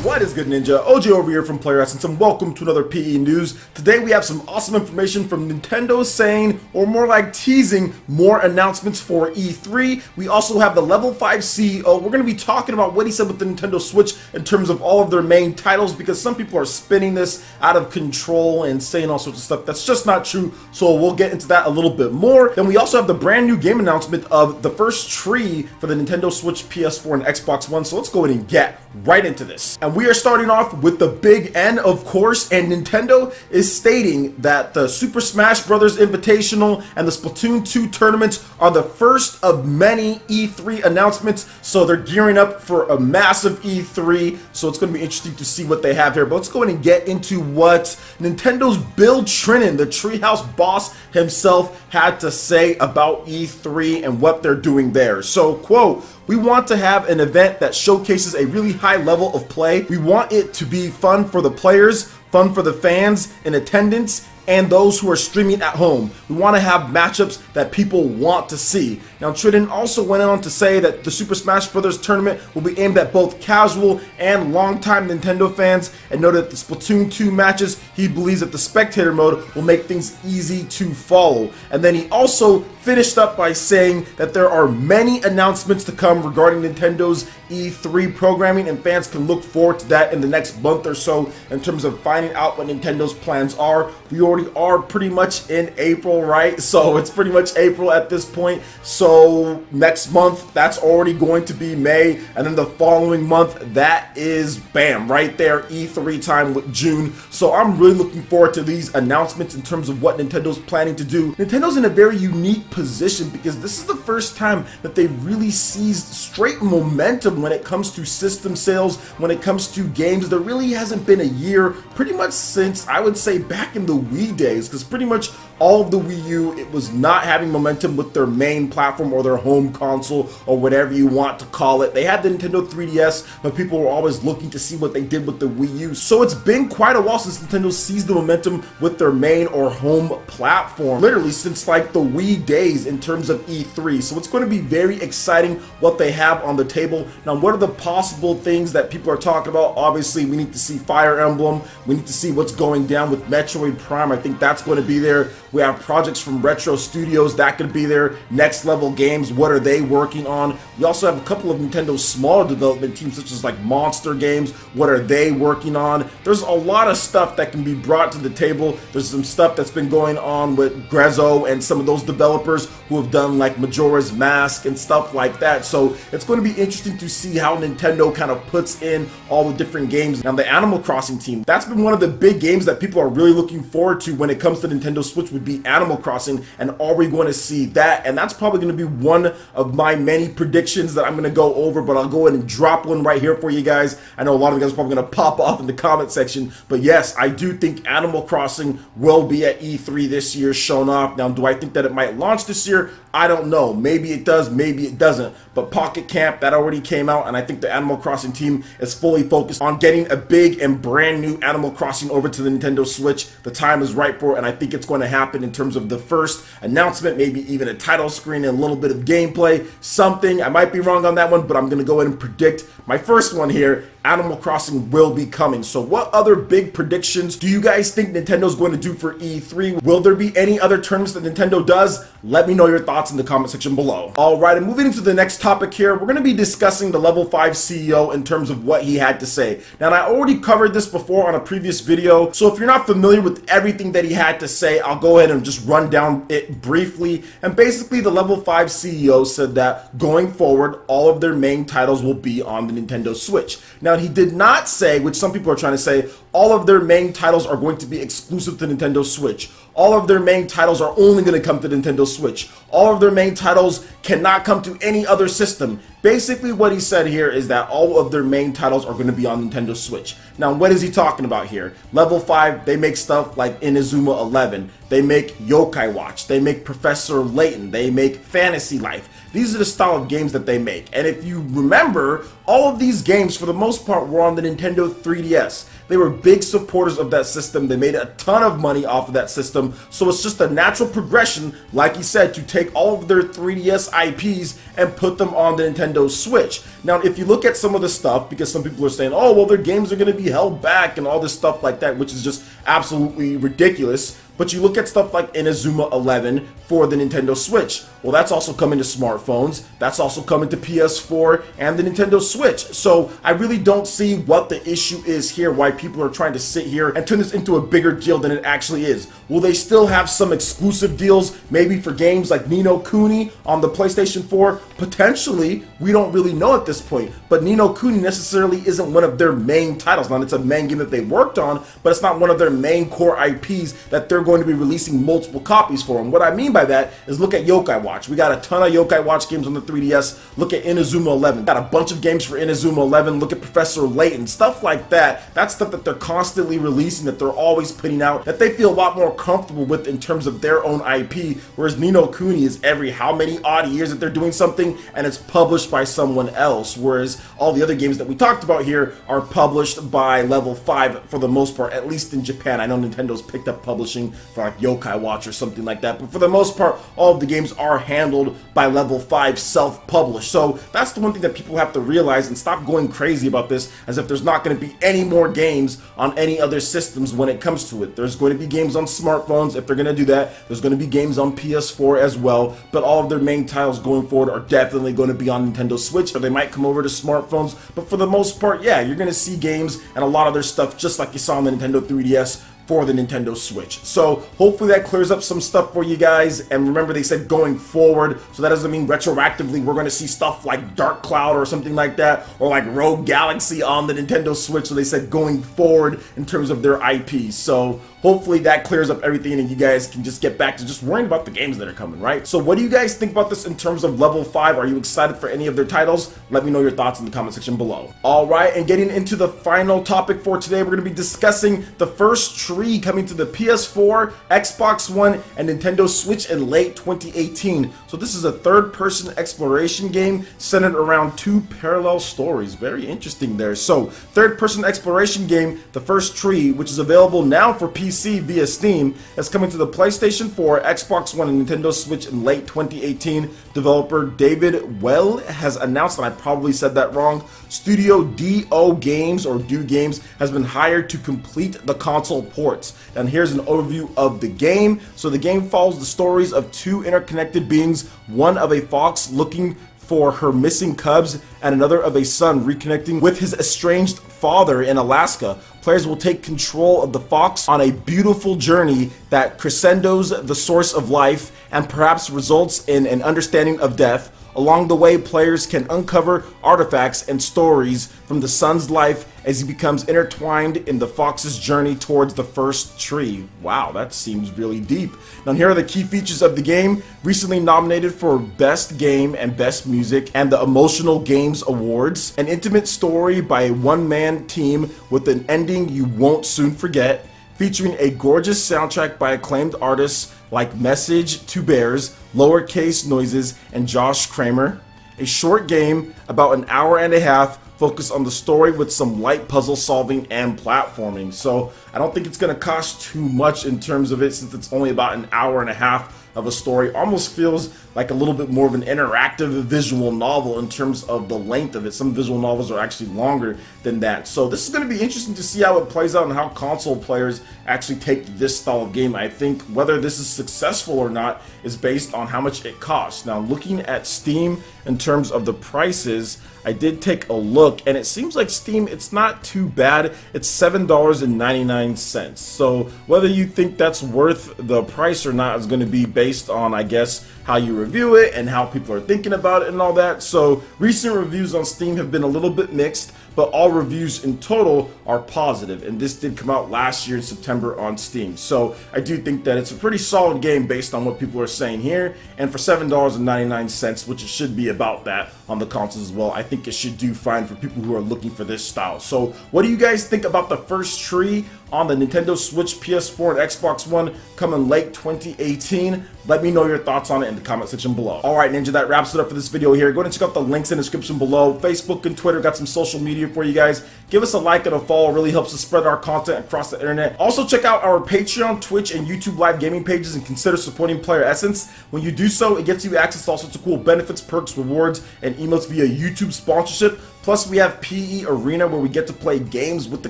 What is good, Ninja? OJ over here from Player Essence, and welcome to another PE News. Today we have some awesome information from Nintendo saying, or more like teasing, more announcements for E3. We also have the Level 5 CEO. We're going to be talking about what he said with the Nintendo Switch in terms of all of their main titles, because some people are spinning this out of control and saying all sorts of stuff that's just not true, so we'll get into that a little bit more. Then we also have the brand new game announcement of the first tree for the Nintendo Switch, PS4, and Xbox One, so let's go ahead and get right into this. And we are starting off with the big N, of course, and Nintendo is stating that the Super Smash Bros. Invitational and the Splatoon 2 tournaments are the first of many E3 announcements, so they're gearing up for a massive E3, so it's going to be interesting to see what they have here. But let's go ahead and get into what Nintendo's Bill Trinen, the Treehouse boss himself, had to say about E3 and what they're doing there. So, quote, "We want to have an event that showcases a really high level of play. We want it to be fun for the players, fun for the fans in attendance, and those who are streaming at home. We want to have matchups that people want to see." Now, Trinen also went on to say that the Super Smash Bros. Tournament will be aimed at both casual and longtime Nintendo fans, and noted that the Splatoon 2 matches, he believes that the spectator mode will make things easy to follow. And then he also finished up by saying that there are many announcements to come regarding Nintendo's E3 programming, and fans can look forward to that in the next month or so in terms of finding out what Nintendo's plans are. We already are pretty much in April, right? So it's pretty much April at this point. So next month, that's already going to be May, and then the following month, that is bam, right there, E3 time with June. So I'm really looking forward to these announcements in terms of what Nintendo's planning to do. Nintendo's in a very unique position because this is the first time that they really seized straight momentum when it comes to system sales, when it comes to games. There really hasn't been a year pretty much since, I would say, back in the Wii days, because pretty much all of the Wii U, it was not having momentum with their main platform or their home console or whatever you want to call it. They had the Nintendo 3DS, but people were always looking to see what they did with the Wii U. So it's been quite a while since Nintendo seized the momentum with their main or home platform, literally since like the Wii days in terms of E3. So it's going to be very exciting what they have on the table. Now, what are the possible things that people are talking about? Obviously, we need to see Fire Emblem. We need to see what's going down with Metroid Prime. I think that's going to be there. We have projects from Retro Studios that could be there. Next Level Games, what are they working on? We also have a couple of Nintendo's smaller development teams, such as like Monster Games. What are they working on? There's a lot of stuff that can be brought to the table. There's some stuff that's been going on with Grezzo and some of those developers who have done like Majora's Mask and stuff like that. So it's going to be interesting to see how Nintendo kind of puts in all the different games. Now, the Animal Crossing team, that's been one of the big games that people are really looking forward to when it comes to Nintendo Switch, would be Animal Crossing. And are we going to see that? And that's probably going to be one of my many predictions that I'm going to go over, but I'll go ahead and drop one right here for you guys. I know a lot of you guys are probably going to pop off in the comment section, but yes, I do think Animal Crossing will be at E3 this year, shown off. Now, do I think that it might launch this year? I don't know. Maybe it does, maybe it doesn't. But Pocket Camp, that already came out, and I think the Animal Crossing team is fully focused on getting a big and brand new Animal Crossing over to the Nintendo Switch. The time is right for it, and I think it's going to happen in terms of the first announcement, maybe even a title screen and a little bit of gameplay, something. I might be wrong on that one, but I'm going to go ahead and predict my first one here. Animal Crossing will be coming. So what other big predictions do you guys think Nintendo's going to do for E3? Will there be any other tournaments that Nintendo does? Let me know your thoughts in the comment section below. Alright, and moving into the next topic here, we're going to be discussing the Level 5 CEO in terms of what he had to say. Now, I already covered this before on a previous video, so if you're not familiar with everything that he had to say, I'll go ahead and just run down it briefly. And basically, the Level 5 CEO said that going forward, all of their main titles will be on the Nintendo Switch. Now, he did not say, which some people are trying to say, all of their main titles are going to be exclusive to Nintendo Switch. All of their main titles are only going to come to Nintendo Switch. All of their main titles cannot come to any other system. Basically, what he said here is that all of their main titles are going to be on Nintendo Switch. Now, what is he talking about here? Level 5, they make stuff like Inazuma 11. They make Yokai Watch. They make Professor Layton. They make Fantasy Life. These are the style of games that they make. And if you remember, all of these games, for the most part, were on the Nintendo 3DS. They were big supporters of that system. They made a ton of money off of that system. So it's just a natural progression, like he said, to take all of their 3DS IPs and put them on the Nintendo Switch. Now, if you look at some of the stuff, because some people are saying, oh, well, their games are going to be held back and all this stuff like that, which is just absolutely ridiculous. But you look at stuff like Inazuma 11 for the Nintendo Switch. Well, that's also coming to smartphones. That's also coming to PS4 and the Nintendo Switch. So I really don't see what the issue is here, why people are trying to sit here and turn this into a bigger deal than it actually is. Will they still have some exclusive deals, maybe for games like Ni no Kuni on the PlayStation 4? Potentially. We don't really know at this point. But Ni no Kuni necessarily isn't one of their main titles. Now, it's a main game that they worked on, but it's not one of their main core IPs that they're going to be releasing multiple copies for. And what I mean by that is, look at Yokai Watch. We got a ton of Yokai Watch games on the 3DS. Look at Inazuma 11. Got a bunch of games for Inazuma 11. Look at Professor Layton. Stuff like that. That's stuff that they're constantly releasing, that they're always putting out, that they feel a lot more comfortable with in terms of their own IP. Whereas Ni no Kuni is every how many odd years that they're doing something and it's published by someone else. Whereas all the other games that we talked about here are published by Level 5 for the most part, at least in Japan. I know Nintendo's picked up publishing for like Yokai Watch or something like that, but for the most part, all of the games are handled by Level 5 self-published. So that's the one thing that people have to realize and stop going crazy about this as if there's not going to be any more games on any other systems when it comes to it. There's going to be games on smartphones if they're going to do that. There's going to be games on PS4 as well, but all of their main titles going forward are definitely going to be on Nintendo Switch, or they might come over to smartphones, but for the most part, yeah, you're going to see games and a lot of their stuff just like you saw on the Nintendo 3DS for the Nintendo Switch. So hopefully that clears up some stuff for you guys. And remember, they said going forward, so that doesn't mean retroactively we're going to see stuff like Dark Cloud or something like that, or like Rogue Galaxy on the Nintendo Switch. So they said going forward in terms of their IP. So hopefully that clears up everything and you guys can just get back to just worrying about the games that are coming, right? So what do you guys think about this in terms of Level 5? Are you excited for any of their titles? Let me know your thoughts in the comment section below. All right, and getting into the final topic for today, we're going to be discussing the first tree coming to the PS4, Xbox One, and Nintendo Switch in late 2018. So this is a third-person exploration game centered around two parallel stories. Very interesting there. So third-person exploration game, The First Tree, which is available now for PC via Steam, is coming to the PlayStation 4, Xbox One, and Nintendo Switch in late 2018. Developer David Well has announced, and I probably said that wrong, Studio Do Games or Do Games has been hired to complete the console ports. And here's an overview of the game. So the game follows the stories of two interconnected beings, one of a fox looking for her missing cubs and another of a son reconnecting with his estranged father in Alaska. Players will take control of the fox on a beautiful journey that crescendos the source of life and perhaps results in an understanding of death. Along the way, players can uncover artifacts and stories from the son's life as he becomes intertwined in the fox's journey towards the first tree. Wow, that seems really deep. Now here are the key features of the game. Recently nominated for Best Game and Best Music and the Emotional Games Awards. An intimate story by a one-man team with an ending you won't soon forget. Featuring a gorgeous soundtrack by acclaimed artists like Message to Bears, Lowercase Noises, and Josh Kramer. A short game, about an hour and a half, focused on the story with some light puzzle solving and platforming. So I don't think it's going to cost too much in terms of it, since it's only about an hour and a half of a story. Almost feels like a little bit more of an interactive visual novel in terms of the length of it. Some visual novels are actually longer than that. So this is going to be interesting to see how it plays out and how console players actually take this style of game. I think whether this is successful or not is based on how much it costs. Now, looking at Steam in terms of the prices, I did take a look and it seems like Steam, it's not too bad. It's $7.99. So whether you think that's worth the price or not is going to be based on, I guess, how you review it and how people are thinking about it and all that. So recent reviews on Steam have been a little bit mixed, but all reviews in total are positive, and this did come out last year in September on Steam. So I do think that it's a pretty solid game based on what people are saying here, and for $7.99, which it should be about that on the consoles as well, I think it should do fine for people who are looking for this style. So what do you guys think about The First Tree on the Nintendo Switch, PS4, and Xbox One coming late 2018? Let me know your thoughts on it in the comment section below. Alright Ninja, that wraps it up for this video here. Go ahead and check out the links in the description below. Facebook and Twitter, got some social media for you guys. Give us a like and a follow, it really helps us spread our content across the internet. Also check out our Patreon, Twitch, and YouTube live gaming pages and consider supporting Player Essence. When you do so, it gets you access to all sorts of cool benefits, perks, rewards, and emotes via YouTube sponsorship. Plus, we have PE Arena where we get to play games with the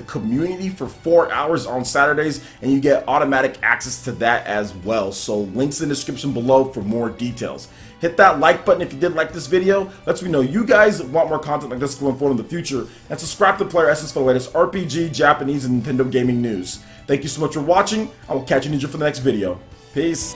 community for 4 hours on Saturdays, and you get automatic access to that as well. So links in the description below for more details. Hit that like button if you did like this video. Lets me know you guys want more content like this going forward in the future. And subscribe to Player Essence for the latest RPG, Japanese, and Nintendo gaming news. Thank you so much for watching. I will catch you Ninja for the next video. Peace.